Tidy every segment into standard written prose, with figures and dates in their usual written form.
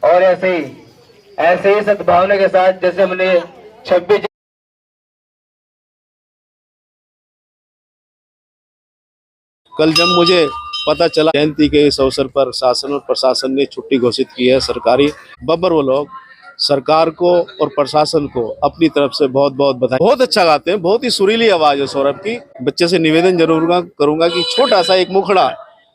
और ऐसे ही सद्भावना के साथ जैसे हमने 26 कल जब मुझे पता चला जयंती के इस अवसर पर शासन और प्रशासन ने छुट्टी घोषित की है सरकारी, बब्बर वो लोग सरकार को और प्रशासन को अपनी तरफ से बहुत बहुत बधाई। बहुत अच्छा गाते हैं, बहुत ही सुरीली आवाज है सौरभ की। बच्चे से निवेदन जरूर करूंगा कि छोटा सा एक मुखड़ा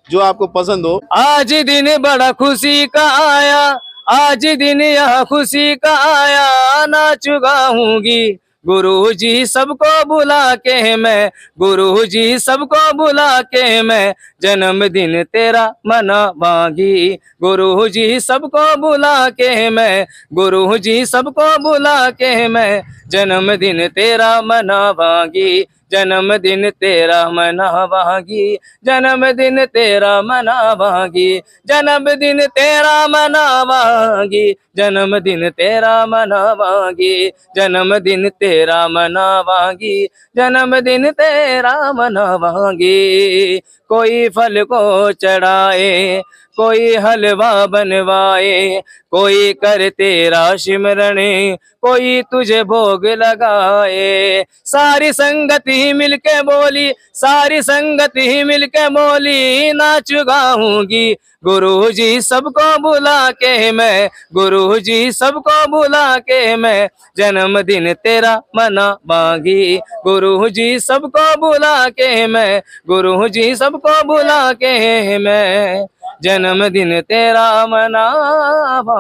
जो आपको पसंद हो। आज दिन बड़ा खुशी का आया, आज दिन यह खुशी का आया, नाच गाऊंगी गुरुजी सबको बुला के मैं, गुरुजी सबको बुला के मैं जन्मदिन तेरा मनावांगी, गुरुजी सबको बुला के मैं, गुरुजी सबको बुला के मैं जन्मदिन तेरा मनावांगी, जन्मदिन तेरा मनावांगी, जन्मदिन तेरा मनावांगी, जन्मदिन तेरा मनावांगी, जन्मदिन तेरा मनावांगी, जन्मदिन तेरा मनावांगी, जन्मदिन तेरा मनावांगी। कोई फल को चढ़ाए, कोई हलवा बनवाए, कोई कर तेरा सिमरन, कोई तुझे भोग लगाए। सारी संगति मिलके बोली, सारी संगति मिलके बोली, नाच गाऊंगी गुरुजी सबको बुला के मैं, गुरुजी सबको बुला के मैं जन्मदिन तेरा मनावांगी, गुरुजी सबको बुला के मैं, गुरुजी सबको बुला के मैं जन्मदिन तेरा मनावांगी।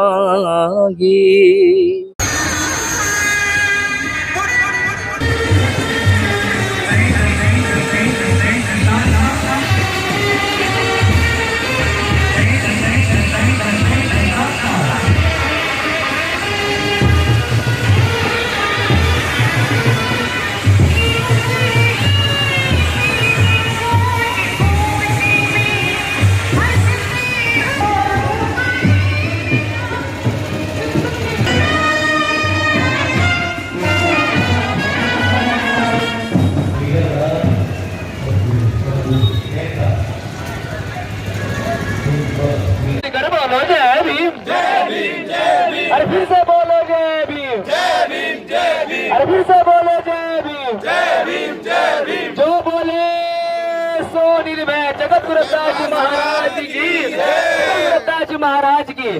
बोलो जय भीम, जय भीम, जय भीम। अरे फिर से बोलो जय भीम, जय भीम, जय भीम। अरे फिर से बोलो जय भीम, जय भीम, जय भीम। जो बोले सो निर्भय, जगत गुरु दास महाराज की, जगत गुरु दास महाराज की।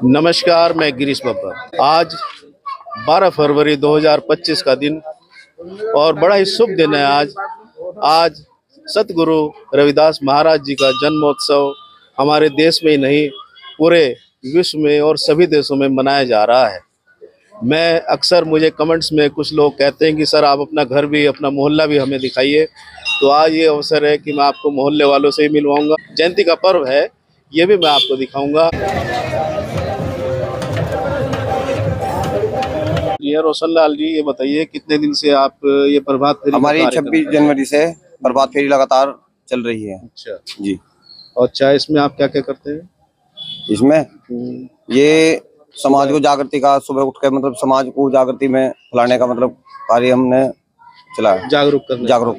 नमस्कार, मैं गिरीश बब्बर। आज 12 फरवरी 2025 का दिन और बड़ा ही शुभ दिन है। आज सतगुरु रविदास महाराज जी का जन्मोत्सव हमारे देश में ही नहीं पूरे विश्व में और सभी देशों में मनाया जा रहा है। मैं अक्सर मुझे कमेंट्स में कुछ लोग कहते हैं कि सर आप अपना घर भी, अपना मोहल्ला भी हमें दिखाइए, तो आज ये अवसर है कि मैं आपको मोहल्ले वालों से ही मिलवाऊंगा। जयंती का पर्व है, ये भी मैं आपको दिखाऊंगा। ये रोशन लाल जी, ये बताइए कितने दिन से आप ये प्रभात फेरी? हमारी 26 जनवरी से प्रभात फेरी लगातार चल रही है। अच्छा जी। और अच्छा, इसमें आप क्या क्या करते हैं? इसमें ये समाज को जागृति का, सुबह उठ के मतलब समाज को जागृति में फैलाने का मतलब कार्य हमने चलाया। जागरूक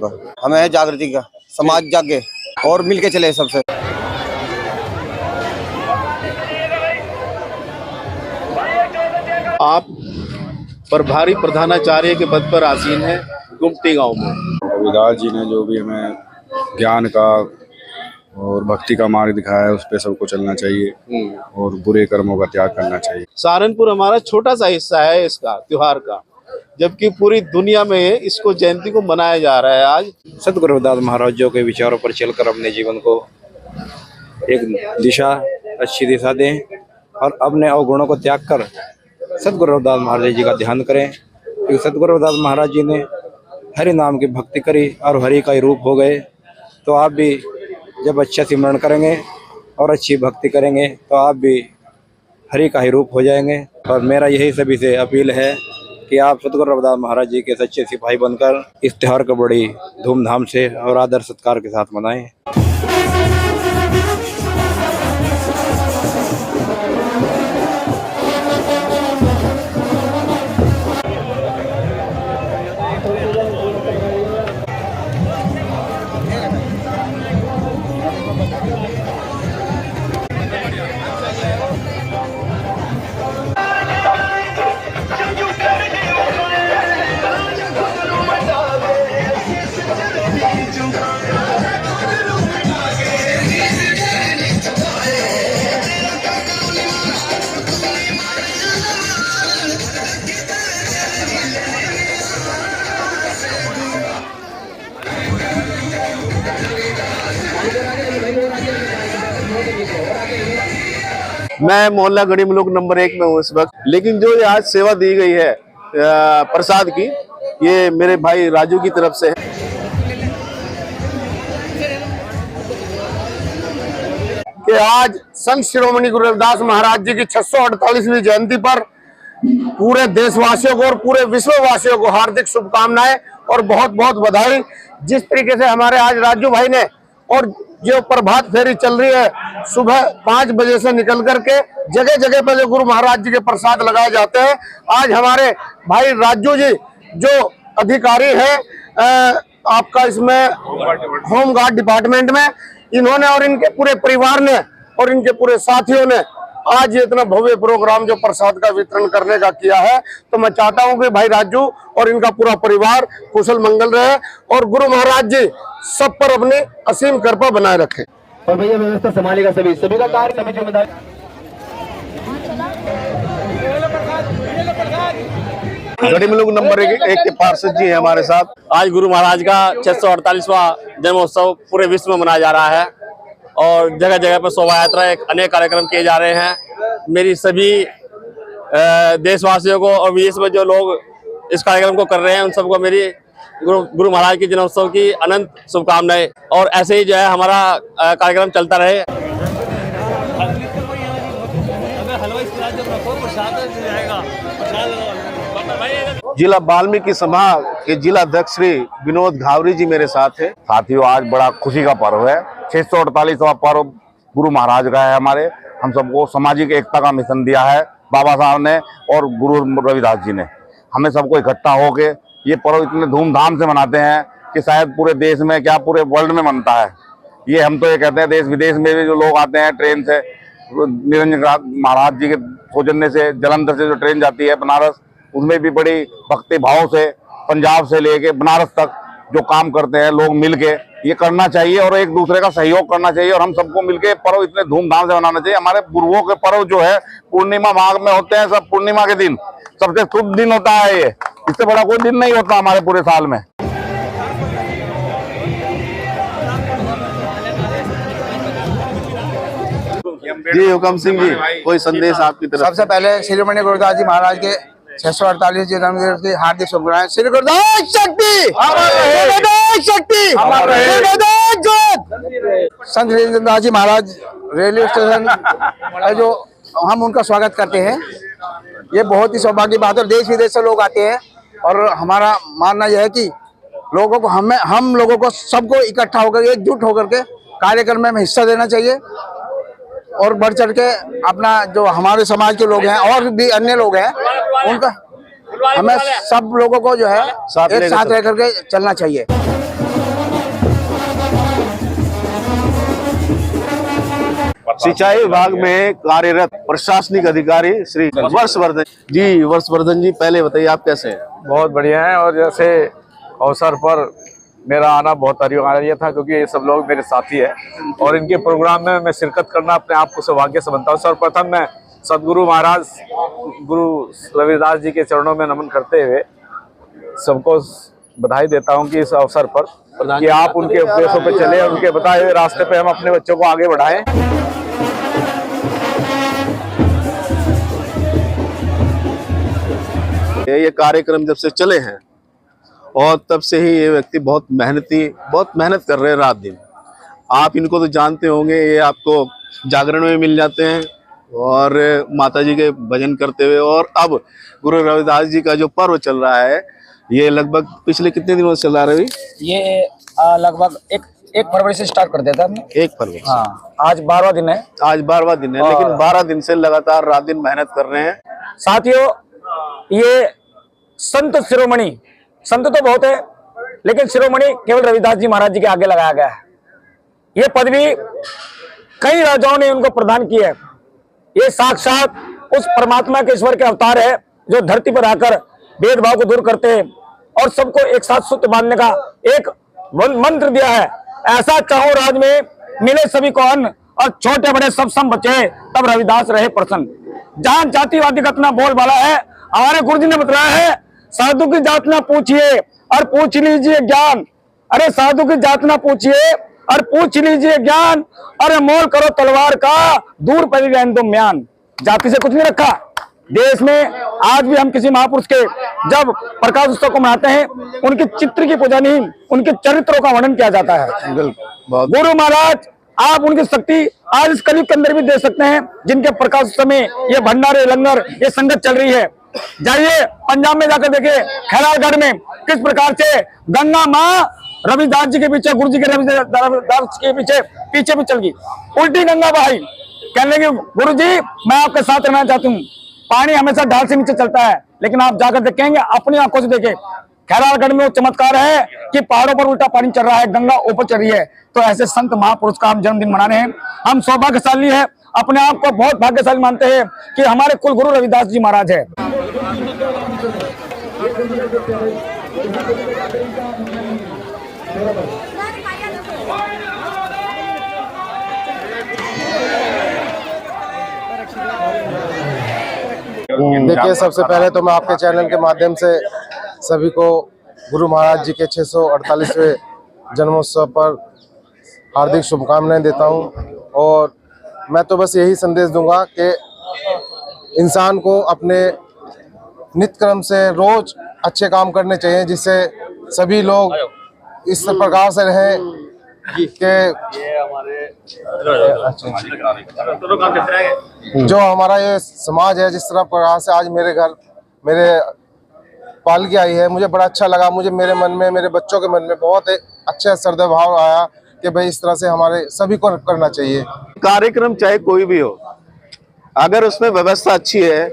कर हमें है जागृति का, समाज जागे और मिलके चले सबसे। आप प्रभारी प्रधानाचार्य के पद पर आसीन है गुमटी गांव में। रविदास जी ने जो भी हमें ज्ञान का और भक्ति का मार्ग दिखाया है, उस पे सबको चलना चाहिए और बुरे कर्मों का त्याग करना चाहिए। सहारनपुर हमारा छोटा सा हिस्सा है इसका त्योहार का, जबकि पूरी दुनिया में इसको जयंती को मनाया जा रहा है। आज सतगुरु रविदास महाराज जी के विचारों पर चलकर अपने जीवन को एक दिशा, अच्छी दिशा दें और अपने अवगुणों को त्याग कर सतगुरु रविदास महाराज जी का ध्यान करें। क्योंकि सतगुरु रविदास महाराज जी ने हरि नाम की भक्ति करी और हरि का ही रूप हो गए। तो आप भी जब अच्छा सिमरन करेंगे और अच्छी भक्ति करेंगे तो आप भी हरि का ही रूप हो जाएंगे। और मेरा यही सभी से अपील है कि आप सतगुरु रविदास महाराज जी के सच्चे सिपाही बनकर इस त्योहार को बड़ी धूमधाम से और आदर सत्कार के साथ मनाएं। मैं मोहल्ला गढ़ी मुलुक नंबर 1 में हूँ इस वक्त, लेकिन जो ये आज सेवा दी गई है प्रसाद की, ये मेरे भाई राजू की तरफ से है। कि आज संत शिरोमणि गुरु रविदास महाराज जी की 648वीं जयंती पर पूरे देशवासियों को और पूरे विश्ववासियों को हार्दिक शुभकामनाएं और बहुत बहुत बधाई। जिस तरीके से हमारे आज राजू भाई ने, और जो प्रभात फेरी चल रही है सुबह 5 बजे से निकल करके जगह जगह पर जो गुरु महाराज जी के प्रसाद लगाए जाते हैं, आज हमारे भाई राजू जी जो अधिकारी है आपका इसमें होम गार्ड डिपार्टमेंट में, इन्होंने और इनके पूरे परिवार ने और इनके पूरे साथियों ने आज ये इतना भव्य प्रोग्राम जो प्रसाद का वितरण करने का किया है। तो मैं चाहता हूं कि भाई राजू और इनका पूरा परिवार कुशल मंगल रहे और गुरु महाराज जी सब पर अपनी असीम कृपा बनाए रखें। और भैया व्यवस्था संभालेगा, सभी का कार्य, सभी जिम्मेदारी। गढ़ी मुलुक नंबर 1 के पार्षद जी हैं हमारे साथ। आज गुरु महाराज का 648वां जन्मोत्सव पूरे विश्व में मनाया जा रहा है और जगह जगह पर शोभा यात्रा अनेक कार्यक्रम किए जा रहे हैं। मेरी सभी देशवासियों को और विदेश में जो लोग इस कार्यक्रम को कर रहे हैं उन सबको मेरी गुरु महाराज के जन्मोत्सव की अनंत शुभकामनाएं, और ऐसे ही जो है हमारा कार्यक्रम चलता रहे। जिला वाल्मीकि सभा के जिला अध्यक्ष श्री विनोद घावरी जी मेरे साथ है। साथियों, आज बड़ा खुशी का पर्व है। 648वां पर्व गुरु महाराज का है। हमारे हम सबको सामाजिक एकता का मिशन दिया है बाबा साहब ने और गुरु रविदास जी ने। हमें सबको इकट्ठा होके ये पर्व इतने धूमधाम से मनाते हैं कि शायद पूरे देश में क्या पूरे वर्ल्ड में मनता है। ये हम तो ये कहते हैं, देश विदेश में भी जो लोग आते हैं ट्रेन से, निरंजन महाराज जी के सौजन्य से जलंधर से जो ट्रेन जाती है बनारस, उसमें भी बड़ी भक्ति भाव से पंजाब से लेके बनारस तक जो काम करते हैं लोग मिलके, ये करना चाहिए और एक दूसरे का सहयोग करना चाहिए और हम सबको मिलके पर्व इतने धूमधाम से मनाना चाहिए। हमारे गुरुओं के पर्व जो है पूर्णिमा माघ में होते हैं, सब पूर्णिमा के दिन सबसे शुभ दिन होता है। ये इससे बड़ा कोई दिन नहीं होता हमारे पूरे साल में। जी हुकम सिंह जी, कोई संदेश आपकी तरफ? सबसे पहले शिरोमणि गुरुदास जी महाराज के 648 जन्मदिन की हार्दिक शुभकामनाएं। श्री गुरुदास शक्ति, गुरुदास शक्ति, गुरुदास जोत। संत रविदास जी महाराज रेलवे स्टेशन जो हम उनका स्वागत करते हैं, ये बहुत ही सौभाग्य बात है। देश विदेश से लोग आते हैं और हमारा मानना यह है कि लोगों को हम लोगों को सबको इकट्ठा होकर एकजुट होकर के कार्यक्रम में हिस्सा देना चाहिए और बढ़ चढ़ के अपना जो हमारे समाज के लोग हैं और भी अन्य लोग हैं उनका हमें सब लोगों को जो है एक साथ रह करके चलना चाहिए। सिंचाई विभाग में कार्यरत प्रशासनिक अधिकारी श्री वर्षवर्धन जी। वर्षवर्धन जी, पहले बताइए आप कैसे हैं? बहुत बढ़िया है। और जैसे अवसर पर मेरा आना बहुत अनिवार्य था क्योंकि ये सब लोग मेरे साथी हैं और इनके प्रोग्राम में मैं शिरकत करना अपने आप को सौभाग्य समझता हूँ। सर्वप्रथम मैं सदगुरु महाराज गुरु रविदास जी के चरणों में नमन करते हुए सबको बधाई देता हूँ कि इस अवसर पर कि आप उनके उपदेशों पे चले, उनके बताए हुए रास्ते पे हम अपने बच्चों को आगे बढ़ाएं। ये कार्यक्रम जब से चले हैं और तब से ही ये व्यक्ति बहुत मेहनत कर रहे हैं रात दिन। आप इनको तो जानते होंगे, ये आपको जागरण में मिल जाते हैं और माता जी के भजन करते हुए। और अब गुरु रविदास जी का जो पर्व चल रहा है, ये लगभग पिछले कितने दिनों से चल रहा है रवि? ये लगभग एक फरवरी से स्टार्ट कर दिया था हमने। 1 फरवरी। हाँ, आज 12वां दिन है। आज 12वां दिन है, लेकिन 12 दिन से लगातार रात दिन मेहनत कर रहे हैं। साथियों, ये संत शिरोमणि, संत तो बहुत है लेकिन शिरोमणि केवल रविदास जी महाराज जी के आगे लगाया गया है। ये पदवी कई राजाओं ने उनको प्रदान की है। ये साक्षात उस परमात्मा के ईश्वर के अवतार है जो धरती पर आकर भेदभाव को दूर करते हैं और सबको एक साथ सूत्र बांधने का एक मंत्र दिया है। ऐसा चाहो राज में मिले सभी को अन्न और छोटे बड़े सब सम बचे, तब रविदास रहे प्रसन्न। जहां जातिवादी का इतना बोलबाला है, हमारे गुरुजी ने बताया है, साधु की जात ना पूछिए और पूछ लीजिए ज्ञान। अरे साधु की जात ना पूछिए और पूछ लीजिए ज्ञान। अरे मोल करो तलवार का, दूर पड़ गए तुम म्यान। जाति से कुछ नहीं रखा। देश में आज भी हम किसी महापुरुष के जब प्रकाश उत्सव को मनाते हैं, उनके चित्र की पूजा नहीं, उनके चरित्रों का वर्णन किया जाता है। गुरु महाराज, आप उनकी शक्ति आज इस कलयुग के अंदर भी देख सकते हैं, जिनके प्रकाश उत्सव में ये भंडारे लंगर ये संगत चल रही है। जाइए पंजाब में जाकर देखिए, खैरालगढ़ में किस प्रकार से गंगा माँ रविदास जी के पीछे, गुरु जी के रविदास के पीछे भी चल गई, उल्टी गंगा बहाई। कहने लगी गुरु जी मैं आपके साथ रहना चाहती हूँ। पानी हमेशा ढाल से नीचे चलता है, लेकिन आप जाकर देखेंगे, अपनी आंखों से देखें, खैरालगढ़ में वो चमत्कार है कि पहाड़ों पर उल्टा पानी चल रहा है, गंगा ऊपर चल रही है। तो ऐसे संत महापुरुष का हम जन्मदिन मना रहे हैं। हम सौभाग्यशाली है, अपने आप को बहुत भाग्यशाली मानते हैं कि हमारे कुल गुरु रविदास जी महाराज है। देखिए, सबसे पहले तो मैं आपके चैनल के माध्यम से सभी को गुरु महाराज जी के 648वें जन्मोत्सव पर हार्दिक शुभकामनाएं देता हूं। और मैं तो बस यही संदेश दूंगा कि इंसान को अपने नित्य क्रम से रोज अच्छे काम करने चाहिए, जिससे सभी लोग इस प्रकार से रहें कि जो हमारा ये समाज है, जिस तरह प्रकार से आज मेरे घर मेरे पालकी आई है, मुझे बड़ा अच्छा लगा। मुझे मेरे मन में, मेरे बच्चों के मन में बहुत अच्छा श्रद्धा भाव आया कि भाई इस तरह से हमारे सभी को करना चाहिए। कार्यक्रम चाहे कोई भी हो, अगर उसमें व्यवस्था अच्छी है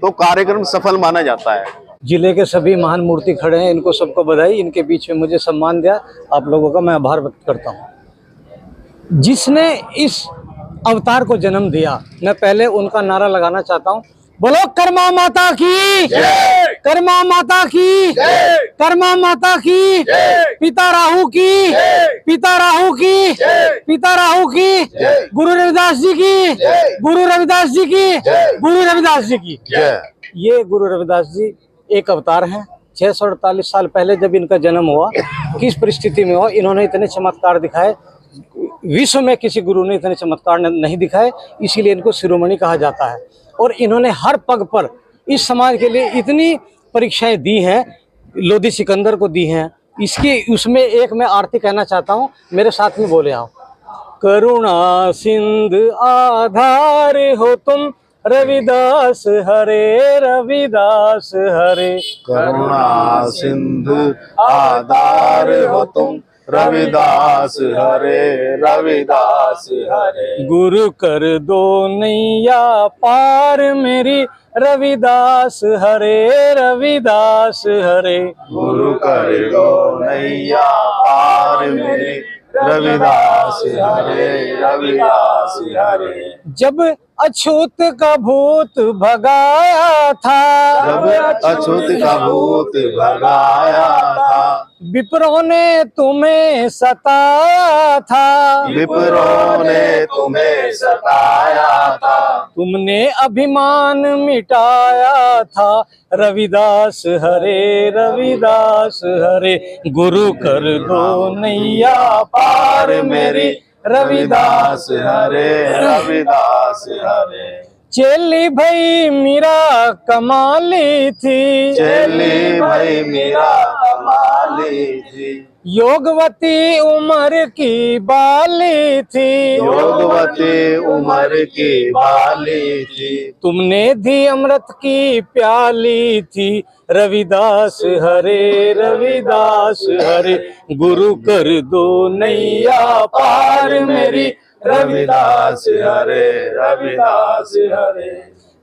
तो कार्यक्रम सफल माना जाता है। जिले के सभी महान मूर्ति खड़े हैं, इनको सबको बधाई। इनके बीच में मुझे सम्मान दिया, आप लोगों का मैं आभार व्यक्त करता हूँ। जिसने इस अवतार को जन्म दिया, मैं पहले उनका नारा लगाना चाहता हूँ, बोलो कर्मा माता की, कर्मा माता की, कर्मा माता की, पिता राहु की, पिता राहु की, पिता राहु की, गुरु रविदास जी की, गुरु रविदास जी की, गुरु रविदास जी की। ये गुरु रविदास जी एक अवतार हैं। 648 साल पहले जब इनका जन्म हुआ, किस परिस्थिति में हुआ, इन्होंने इतने चमत्कार दिखाए, विश्व में किसी गुरु ने इतने चमत्कार नहीं दिखाए, इसीलिए इनको शिरोमणि कहा जाता है। और इन्होंने हर पग पर इस समाज के लिए इतनी परीक्षाएं दी हैं, लोधी सिकंदर को दी हैं। इसकी उसमें एक मैं आरती कहना चाहता हूँ, मेरे साथ में बोले आओ। करुणा सिंध आधार हो तुम रविदास हरे, रविदास हरे। करुणा सिंधु आधार हो तुम रविदास हरे, रविदास हरे। गुरु कर दो नैया पार मेरी, रविदास हरे, रविदास हरे। गुरु कर दो नैया पार मेरी, रविदास हरे, रविदास हरे। जब अछूत का भूत भगाया था, जब अछूत का भूत भगाया था, विप्रों ने तुम्हें सताया था, विप्रों ने तुम्हें सताया था, तुमने अभिमान मिटाया था, रविदास हरे, रविदास हरे। गुरु कर दो नैया पार मेरी, रविदास हरे, रविदास हरे। चेली भाई मीरा कमाली थी, चेली भाई मीरा कमाली थी, योगवती उम्र की बाली थी, योगवती उम्र की बाली थी, तुमने दी अमृत की प्याली थी, रविदास हरे, रविदास हरे। गुरु कर दो नैया पार मेरी, रविदास हरे, रविदास हरे।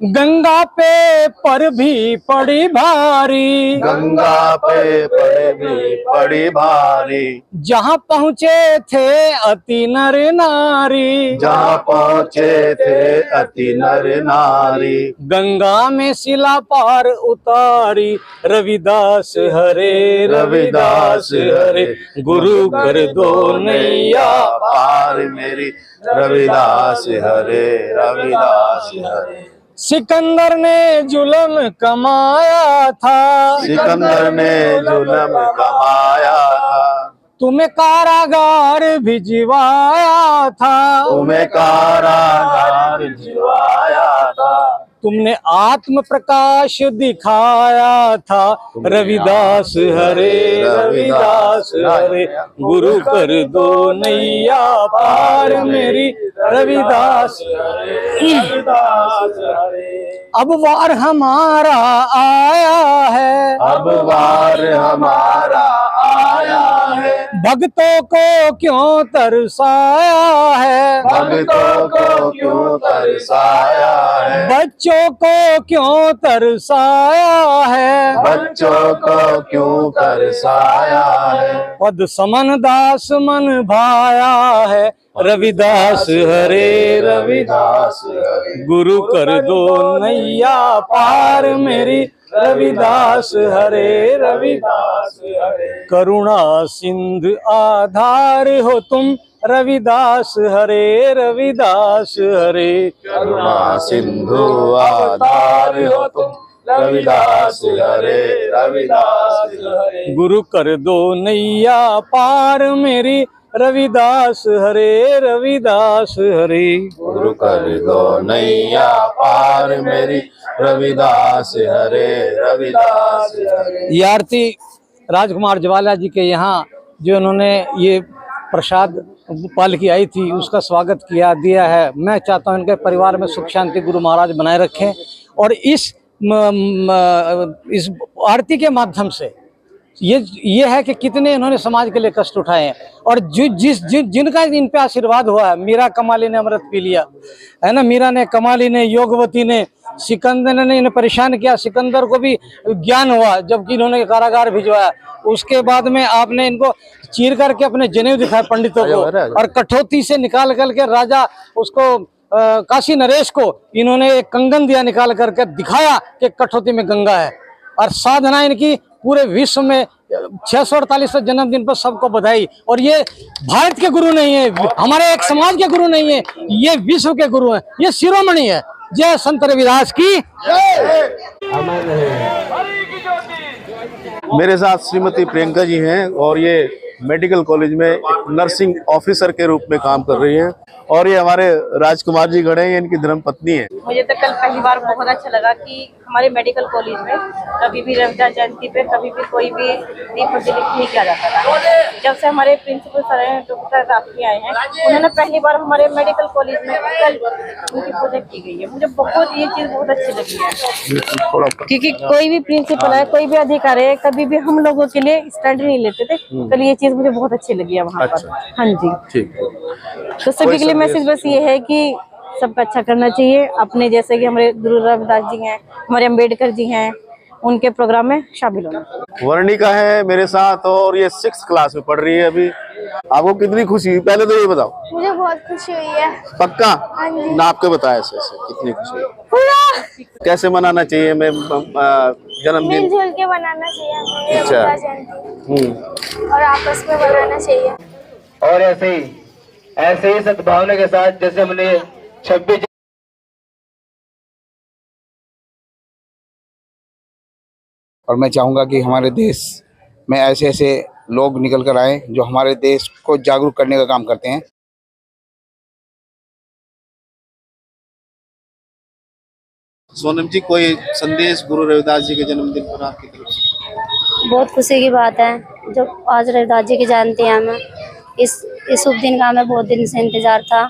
गंगा पे पर भी पड़ी भारी, गंगा पे पर भी पड़ी भारी, जहाँ पहुँचे थे अति नर नारी, जहाँ पहुँचे थे अति नर नारी, गंगा में शिला पार उतारी, रविदास हरे, रविदास हरे। गुरु कर दो नैया पार मेरी, रविदास हरे, रविदास हरे। सिकंदर ने जुल्म कमाया था, सिकंदर ने जुल्म कमाया था, तुम्हें कारागार भिजवाया था, तुम्हें कारागार भिजवाया था, तुमने आत्म प्रकाश दिखाया था। रविदास हरे रविदास हरे, गुरु कर दो नैया पार मेरी। रविदास हरे रविदास हरे। अब वार हमारा आया है, अब वार हमारा आया है। भक्तों को क्यों तरसाया है, भक्तों को क्यों तरसाया है। बच्चों को क्यों तरसाया है, बच्चों को क्यों तरसाया है। पद समन दास मन भाया है। रविदास हरे रविदास हरे, गुरु कर दो नैया पार मेरी। रविदास हरे रविदास हरे, करुणा सिंधु आधार हो तुम। रविदास हरे रविदास हरे, करुणा सिंधु आधार हो तुम। रविदास हरे रविदास हरे, गुरु कर दो नैया पार मेरी। रविदास हरे रविदास हरे, गुरु कर दो नैया पार मेरी। रविदास हरे रविदास हरे। ये आरती राजकुमार ज्वाला जी के यहाँ जो उन्होंने ये प्रसाद पालकी आई थी उसका स्वागत किया दिया है। मैं चाहता हूँ इनके परिवार में सुख शांति गुरु महाराज बनाए रखें। और इस आरती के माध्यम से ये है कि कितने इन्होंने समाज के लिए कष्ट उठाए हैं। और जिनका इन पे आशीर्वाद हुआ है, मीरा कमाली ने अमृत पी लिया है ना, मीरा ने, कमाली ने, योगवती ने, सिकंदर ने इन्हें परेशान किया, सिकंदर को भी ज्ञान हुआ जबकि इन्होंने कारागार भिजवाया। उसके बाद में आपने इनको चीर करके अपने जनेऊ दिखाए पंडितों को, और कठौती से निकाल करके राजा उसको काशी नरेश को इन्होंने एक कंगन दिया निकाल करके, दिखाया कि कठौती में गंगा है। और साधना इनकी पूरे विश्व में 648 जन्मदिन पर सबको बधाई। और ये भारत के गुरु नहीं है, हमारे एक समाज के गुरु नहीं है, ये विश्व के गुरु हैं, ये शिरोमणि है। जय संत रविदास की। मेरे साथ श्रीमती प्रियंका जी हैं और ये मेडिकल कॉलेज में एक नर्सिंग ऑफिसर के रूप में काम कर रही हैं। और ये हमारे राजकुमार जी गढ़े हैं, इनकी धर्म पत्नी है। मुझे तो कल पहली बार बहुत अच्छा लगा कि हमारे मेडिकल कॉलेज में कभी भी रविदास जयंती पे कभी भी कोई भी दीप प्रज्वलित नहीं किया जाता था। जब से हमारे प्रिंसिपल सर हैं, डॉक्टर राफी आए हैं, उन्होंने पहली बार हमारे मेडिकल कॉलेज में कल उनकी पूजा की गई है। मुझे बहुत ये चीज़ बहुत अच्छी लगी है, क्योंकि कोई भी प्रिंसिपल है, कोई भी अधिकारी है, कभी भी हम लोगों के लिए स्टैंड नहीं लेते थे। कल ये चीज़ मुझे बहुत अच्छी लगी है वहाँ पर। हाँ जी, ठीक। तो सभी के लिए मैसेज बस ये है कि सबका अच्छा करना चाहिए। अपने जैसे कि हमारे गुरु रविदास जी हैं, हमारे अम्बेडकर जी हैं, उनके प्रोग्राम में शामिल होना। वर्णिका है मेरे साथ और ये 6th क्लास में पढ़ रही है अभी। आपको कितनी खुशी हुई पहले तो ये बताओ। मुझे बहुत खुशी हुई है। पक्का? हाँ जी। ना आपके बताया ऐसे कितनी खुशी हुई? कैसे मनाना चाहिए मैं जन्मदिन? मिलजुल के बनाना चाहिए हमें रविदास जयंती, और आपस में बनाना चाहिए। और ऐसे ही सद्भावना के साथ जैसे हमने 26 और मैं चाहूँगा कि हमारे देश में ऐसे ऐसे लोग निकल कर आए जो हमारे देश को जागरूक करने का काम करते हैं। सोनम जी, कोई संदेश गुरु रविदास जी के जन्मदिन पर आपकी तरफ से? बहुत खुशी की बात है जो आज रविदास जी की जयंती है। हमें इस शुभ दिन का हमें बहुत दिन से इंतजार था।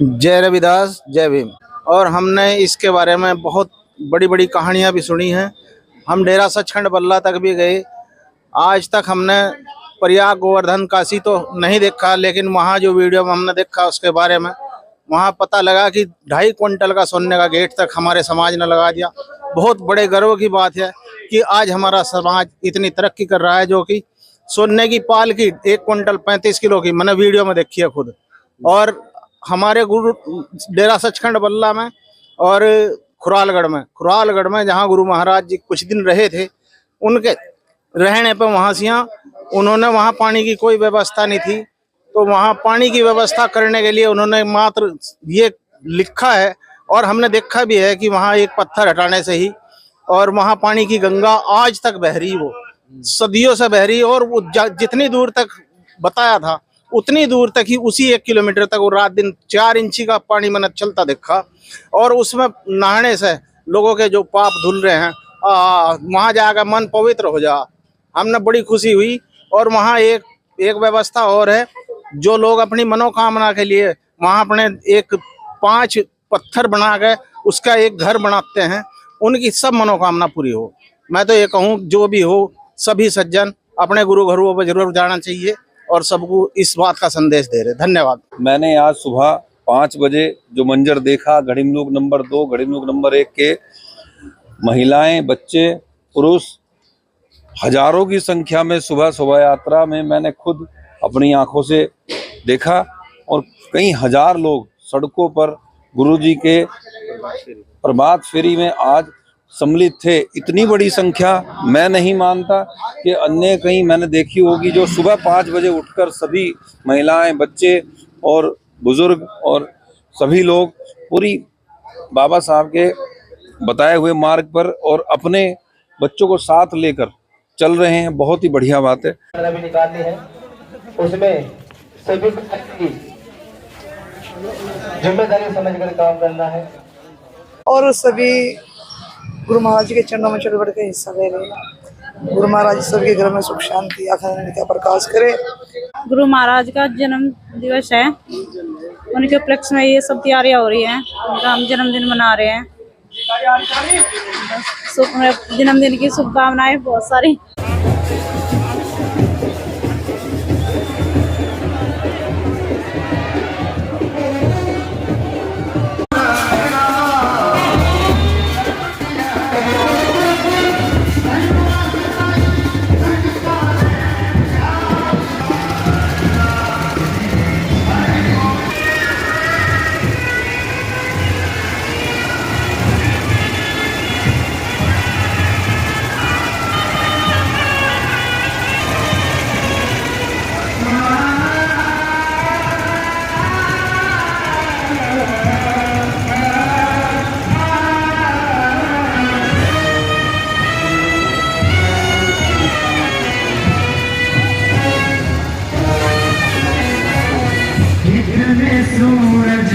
जय रविदास, जय भीम। और हमने इसके बारे में बहुत बड़ी बड़ी कहानियां भी सुनी हैं। हम डेरा सचखंड बल्ला तक भी गए। आज तक हमने प्रयाग, गोवर्धन, काशी तो नहीं देखा, लेकिन वहाँ जो वीडियो में हमने देखा उसके बारे में वहाँ पता लगा कि 2.5 क्विंटल का सोने का गेट तक हमारे समाज ने लगा दिया। बहुत बड़े गर्व की बात है कि आज हमारा समाज इतनी तरक्की कर रहा है, जो कि सोने की पाल की 1 क्विंटल 35 किलो की मैंने वीडियो में देखी है खुद। और हमारे गुरु डेरा सचखंड बल्ला में और खुरालगढ़ में जहाँ गुरु महाराज जी कुछ दिन रहे थे, उनके रहने पर वहाँ से उन्होंने वहाँ पानी की कोई व्यवस्था नहीं थी, तो वहाँ पानी की व्यवस्था करने के लिए उन्होंने मात्र ये लिखा है और हमने देखा भी है कि वहाँ एक पत्थर हटाने से ही और वहाँ पानी की गंगा आज तक बह रही, वो सदियों से बह रही। और वो जितनी दूर तक बताया था उतनी दूर तक ही उसी 1 किलोमीटर तक वो रात दिन 4 इंची का पानी मैंने चलता देखा। और उसमें नहाने से लोगों के जो पाप धुल रहे हैं, वहाँ जाकर मन पवित्र हो जा। हमने बड़ी खुशी हुई। और वहाँ एक व्यवस्था और है, जो लोग अपनी मनोकामना के लिए वहाँ अपने एक 5 पत्थर बना के उसका एक घर बनाते हैं, उनकी सब मनोकामना पूरी हो। मैं तो ये कहूँ, जो भी हो सभी सज्जन अपने गुरु घरों पर जरूर जाना चाहिए और सबको इस बात का संदेश दे रहे। धन्यवाद। मैंने आज सुबह 5 बजे जो मंजर देखा, घड़ीमलूक नंबर 2, घड़ीमलूक नंबर 1 के महिलाएं, बच्चे, पुरुष हजारों की संख्या में सुबह शोभा यात्रा में मैंने खुद अपनी आंखों से देखा। और कई हजार लोग सड़कों पर गुरुजी के प्रभात फेरी में आज सम्मिलित थे। इतनी बड़ी संख्या मैं नहीं मानता कि अन्य कहीं मैंने देखी होगी, जो सुबह 5 बजे उठकर सभी महिलाएं, बच्चे और बुजुर्ग और सभी लोग पूरी बाबा साहब के बताए हुए मार्ग पर और अपने बच्चों को साथ लेकर चल रहे हैं। बहुत ही बढ़िया बात है। भी निकालनी है, उसमें सभी की जिम्मेदारी समझकर काम करना है और सभी गुरु महाराज जी के चरणों में चढ़ बढ़ के हिस्सा ले रहे हैं। गुरु महाराज सबके घर में सुख शांति अखंड का प्रकाश करे। गुरु महाराज का जन्म दिवस है, उनके उपलक्ष्य में ये सब तैयारियां हो रही हैं। उनका हम जन्मदिन मना रहे हैं। जन्मदिन की शुभकामनाएं बहुत सारी। सूरज